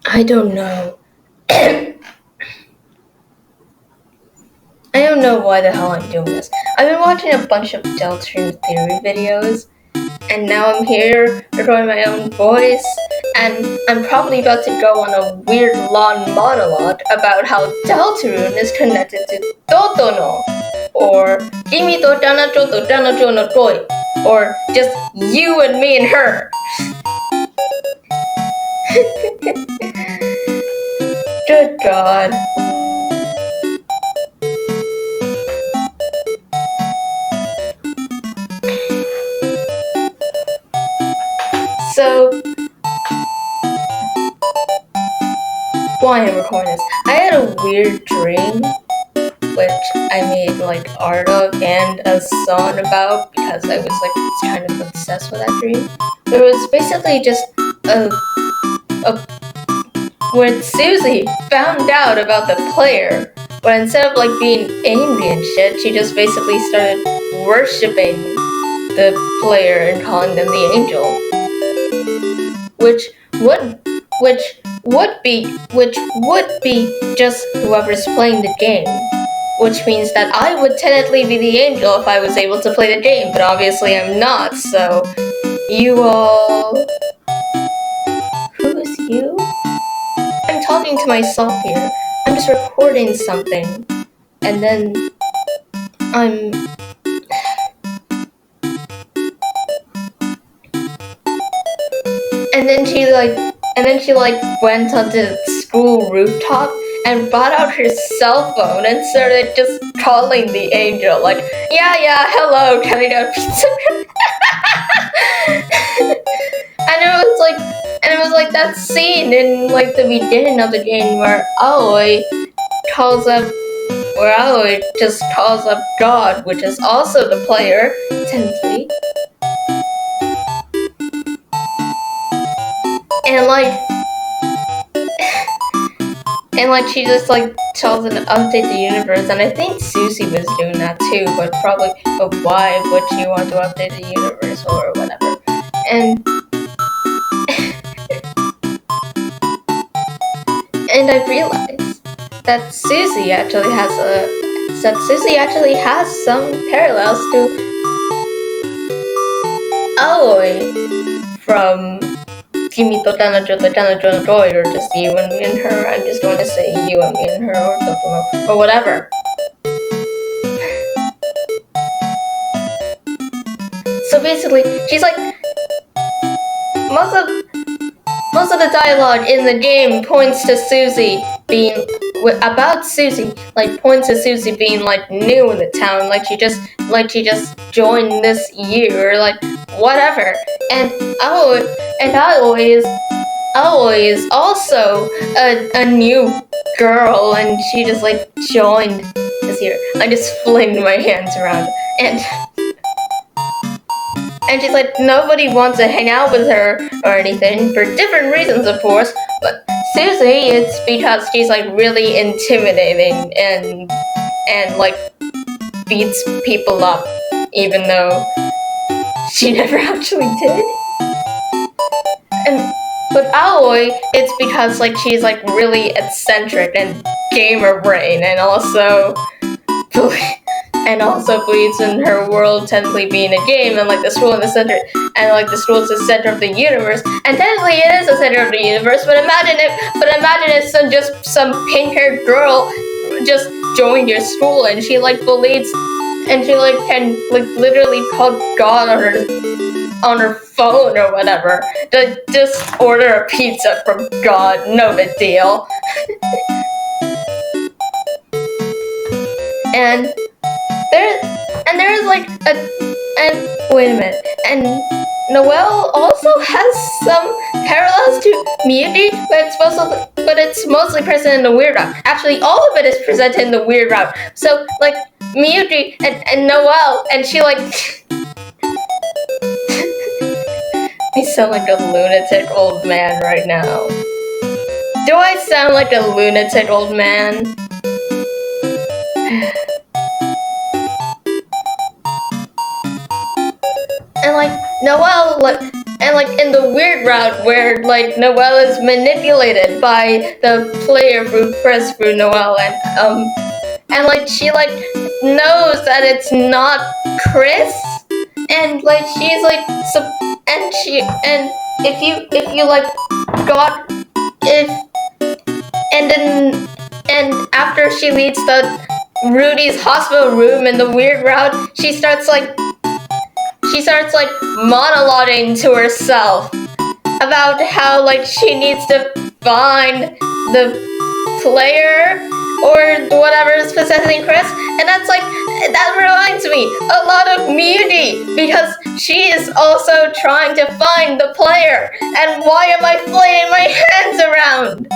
I don't know. I don't know why the hell I'm doing this. I've been watching a bunch of Deltarune theory videos, and now I'm here recording my own voice, and I'm probably about to go on a weird long monologue about how Deltarune is connected to Totono, or Kimi to Dana to Dana to no Toy, or just you and me and her. Good God. So, why I'm recording this? I had a weird dream, which I made like art of and a song about because I was kind of obsessed with that dream. It was basically just when Susie found out about the player, but instead of being angry and shit, she just basically started worshipping the player and calling them the angel. Which would be just whoever's playing the game. Which means that I would technically be the angel if I was able to play the game, but obviously I'm not, so you all... Who is you? I'm talking to myself here. I'm just recording something, and then I'm... And then she went onto the school rooftop and brought out her cell phone and started just calling the angel, yeah, hello, can I get a pizza? and it was like that scene in the beginning of the game where Aoi just calls up God, which is also the player, technically. And she just tells him to update the universe, and I think Susie was doing that too, but why would she want to update the universe or whatever? And I realized that Susie actually has some parallels to Aoi from Kimi to Dana to Toy, or just you and me and her. I'm just going to say you and me and her, or Totono, or whatever. So basically, she's most of the dialogue in the game points to Susie being points to Susie being new in the town, she just joined this year, whatever. And Aoi is also a new girl, and she just joined this year. I just flinged my hands around, and she's nobody wants to hang out with her or anything, for different reasons, of course, but Susie, it's because she's really intimidating and beats people up, even though she never actually did. But Aoi, it's because she's really eccentric and gamer brain, and also believes in her world technically being a game, and the school in the center, and the school is the center of the universe, and technically it is the center of the universe. But imagine if some pink-haired girl just joined your school, and she believes, and she can literally call God on her phone or whatever. Just order a pizza from God, no big deal. And wait a minute, and Noelle also has some parallels to Miyuki, but it's mostly present in the weird route. Actually, all of it is presented in the weird route. So Miyuki and Noelle, and she I sound like a lunatic old man right now. Do I sound like a lunatic old man? And Noelle, and like in the weird route where like Noelle is manipulated by the player through Chris through Noelle, and like she like knows that it's not Chris, and like she's like and if you like got if and after she leads the Rudy's hospital room in the weird route, she starts like monologuing to herself about how like she needs to find the player or whatever is possessing Chris, and that reminds me a lot of Muty, because she is also trying to find the player. And why am I flailing my hands around?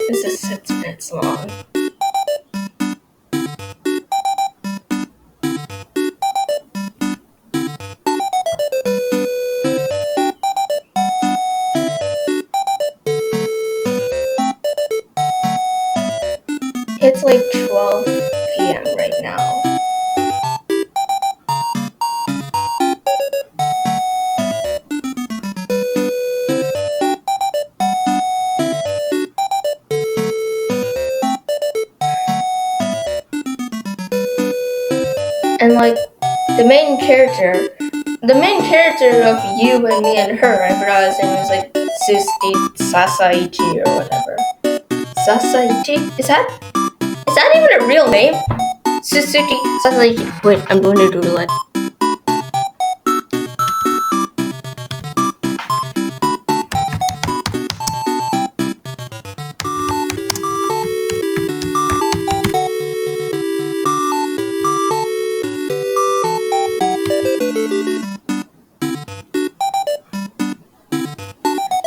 This is 6 minutes long. It's like 12 p.m. right now. And like the main character of You and Me and Her, I forgot his name, was like Sasaichi or whatever. Sasaichi? Is that even a real name? Suzuki Sasaichi. Wait, I'm going to Google it.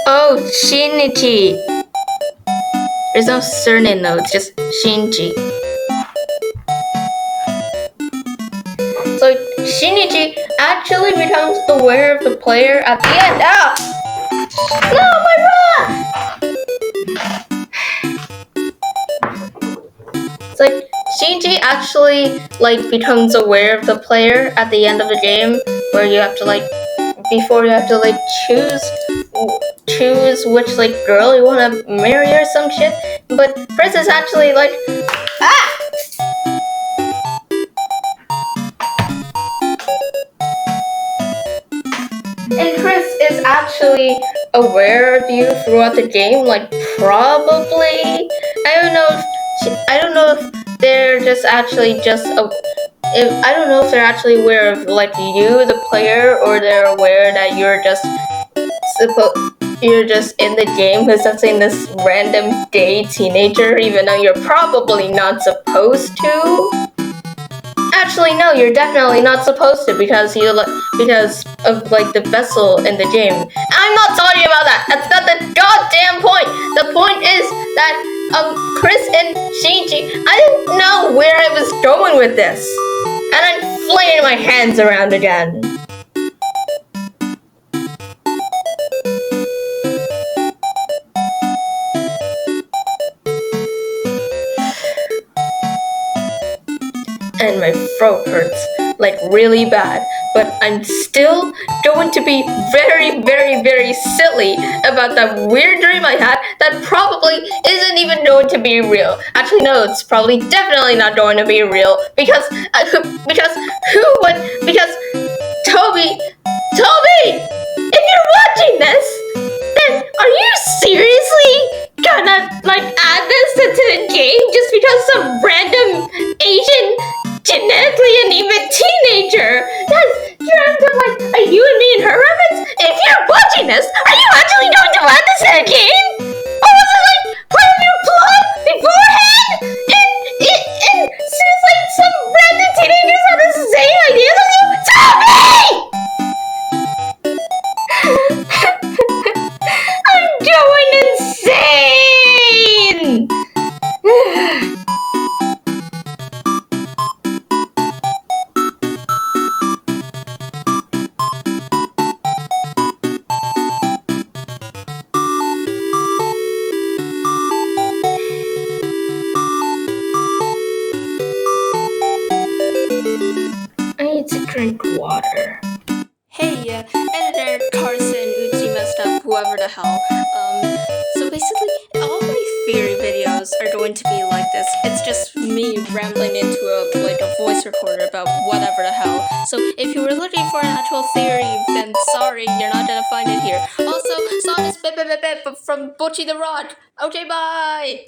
Oh, Shinichi. There's no surname though, it's just Shinji. So Shinichi actually becomes aware of the player at the end. Ah! No, my run! It's like Shinji actually like becomes aware of the player at the end of the game, where you have to like choose which like girl you want to marry or some shit. But Chris is actually like, ah! And Chris is actually aware of you throughout the game, like probably. I don't know if they're just actually I don't know if they're actually aware of like you, the player, or they're aware that you're just in the game possessing this random gay teenager, even though you're probably not supposed to. Actually, no, you're definitely not supposed to, because of like the vessel in the game. I'm not talking about that. That's not the goddamn point. The point is that Chris and Shinji, I didn't know where I was going with this, and I'm flailing my hands around again. And my throat hurts like really bad, but I'm still going to be very, very, very silly about that weird dream I had that probably isn't even going to be real. Actually, no, it's probably definitely not going to be real, because Toby, if you're watching this, then are you seriously gonna like add this into the game just because some random Asian genetically anemic teenager you're into like a You and Me and Her reference? If you're watching this, are you actually going to add this in a game? Or was it like part of your plot beforehand? And since like some random teenagers have the same ideas as you? Toby! I'm going need to drink water. Hey, editor Carson, Uchi, messed up, whoever the hell. So basically, all my theory videos are going to be like this. It's just me rambling into a voice recorder about whatever the hell. So if you were looking for an actual theory, then sorry, you're not gonna find it here. Also, song is Bip Bip Bip Bip from Butchie the Rod. Okay, bye!